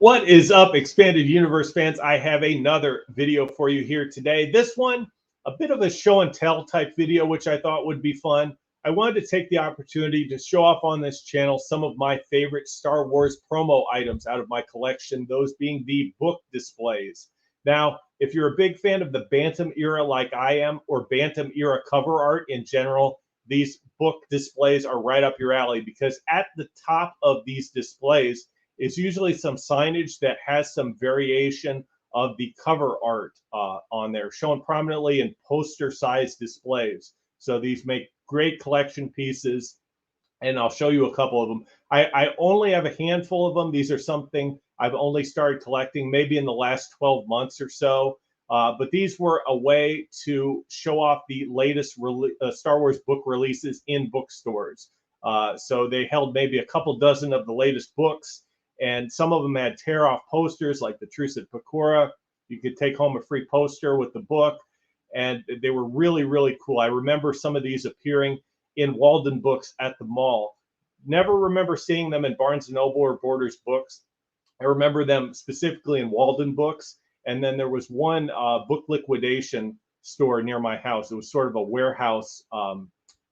What is up, Expanded Universe fans? I have another video for you here today. This one, a bit of a show and tell type video, which I thought would be fun. I wanted to take the opportunity to show off on this channel some of my favorite Star Wars promo items out of my collection, those being the book displays. Now, if you're a big fan of the Bantam era like I am, or Bantam era cover art in general, these book displays are right up your alley, because at the top of these displays is usually some signage that has some variation of the cover art on there, shown prominently in poster-sized displays. So these make great collection pieces, and I'll show you a couple of them. I only have a handful of them. These are something I've only started collecting maybe in the last 12 months or so. But these were a way to show off the latest Star Wars book releases in bookstores. So they held maybe a couple dozen of the latest books, and some of them had tear-off posters like the Truce at Pakora. You could take home a free poster with the book, and they were really, really cool. I remember some of these appearing in Walden Books at the mall. Never remember seeing them in Barnes & Noble or Borders Books. I remember them specifically in Walden Books. And then there was one book liquidation store near my house. It was sort of a warehouse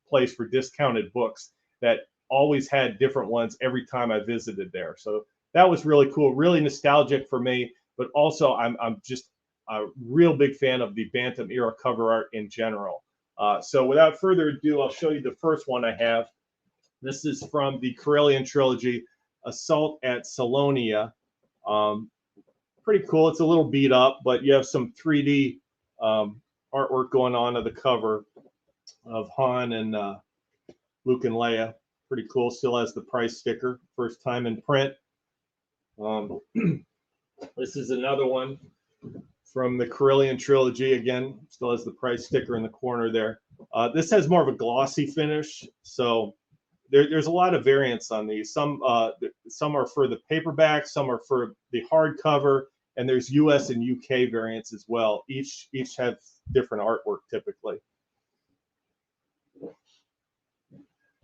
place for discounted books that always had different ones every time I visited there. So that was really cool, really nostalgic for me. But also, I'm just a real big fan of the Bantam era cover art in general. So without further ado, I'll show you the first one I have. This is from the Corellian trilogy, Assault at Salonia. Pretty cool. It's a little beat up, but you have some 3D artwork going on of the cover of Han and Luke and Leia. Pretty cool. Still has the price sticker, first time in print. This is another one from the Corellian trilogy. Again, still has the price sticker in the corner there. This has more of a glossy finish, so there's a lot of variants on these. Some are for the paperback, some are for the hardcover, and there's US and UK variants as well. Each have different artwork typically.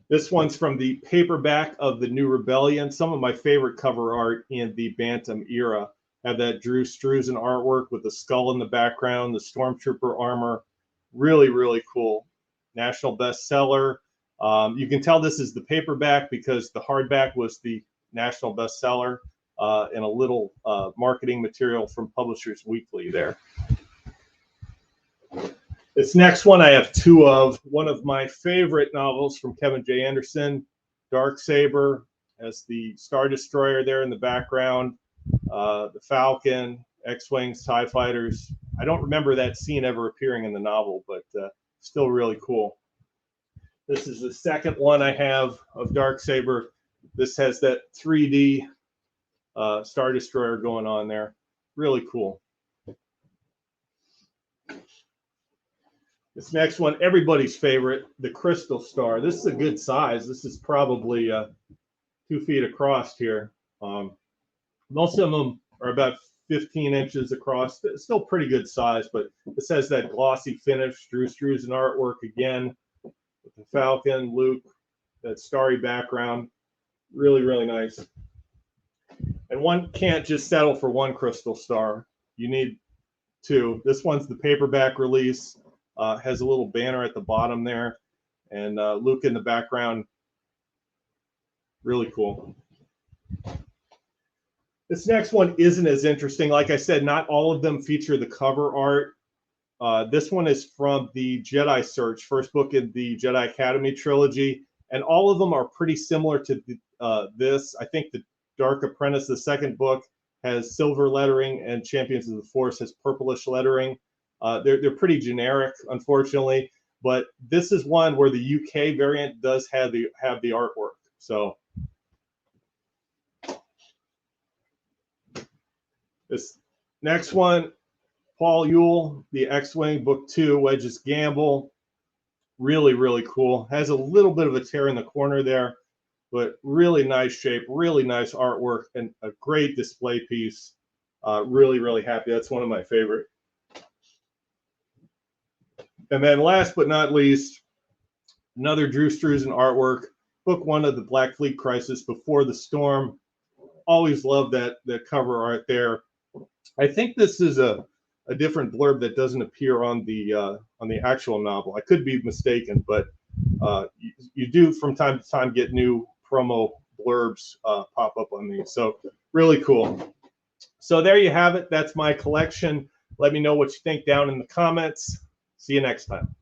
This one's from the paperback of the New Rebellion. Some of my favorite cover art in the Bantam era have that Drew Struzan artwork with the skull in the background, the Stormtrooper armor. Really, really cool. National bestseller. You can tell this is the paperback because the hardback was the national bestseller, and a little marketing material from Publishers Weekly there. This next one I have two of. One of my favorite novels from Kevin J. Anderson, Darksaber, has the Star Destroyer there in the background, the Falcon, X-Wings, TIE Fighters. I don't remember that scene ever appearing in the novel, but still really cool. This is the second one I have of Darksaber. This has that 3D Star Destroyer going on there. Really cool. This next one, everybody's favorite, the Crystal Star. This is a good size. This is probably 2 feet across here. Most of them are about 15 inches across. It's still pretty good size, but this has that glossy finish. Drew Struzan artwork again. With the Falcon, Luke, that starry background. Really, really nice. And one can't just settle for one Crystal Star. You need two. This one's the paperback release. Has a little banner at the bottom there. And Luke in the background. Really cool. This next one isn't as interesting. Like I said, not all of them feature the cover art. This one is from the Jedi Search, first book in the Jedi Academy trilogy, and all of them are pretty similar to this. I think the Dark Apprentice, the second book, has silver lettering, and Champions of the Force has purplish lettering. They're pretty generic, unfortunately, but this is one where the UK variant does have the artwork. So this next one, Paul Ewell, the X-Wing, Book 2, Wedge's Gamble. Really, really cool. Has a little bit of a tear in the corner there, but really nice shape, really nice artwork, and a great display piece. Really, really happy. That's one of my favorite. And then last but not least, another Drew Struzan artwork, Book 1 of the Black Fleet Crisis, Before the Storm. always love that the cover art there. I think this is a different blurb that doesn't appear on the actual novel. I could be mistaken, but you do from time to time get new promo blurbs pop up on these. So really cool. So there you have it. That's my collection. Let me know what you think down in the comments. See you next time.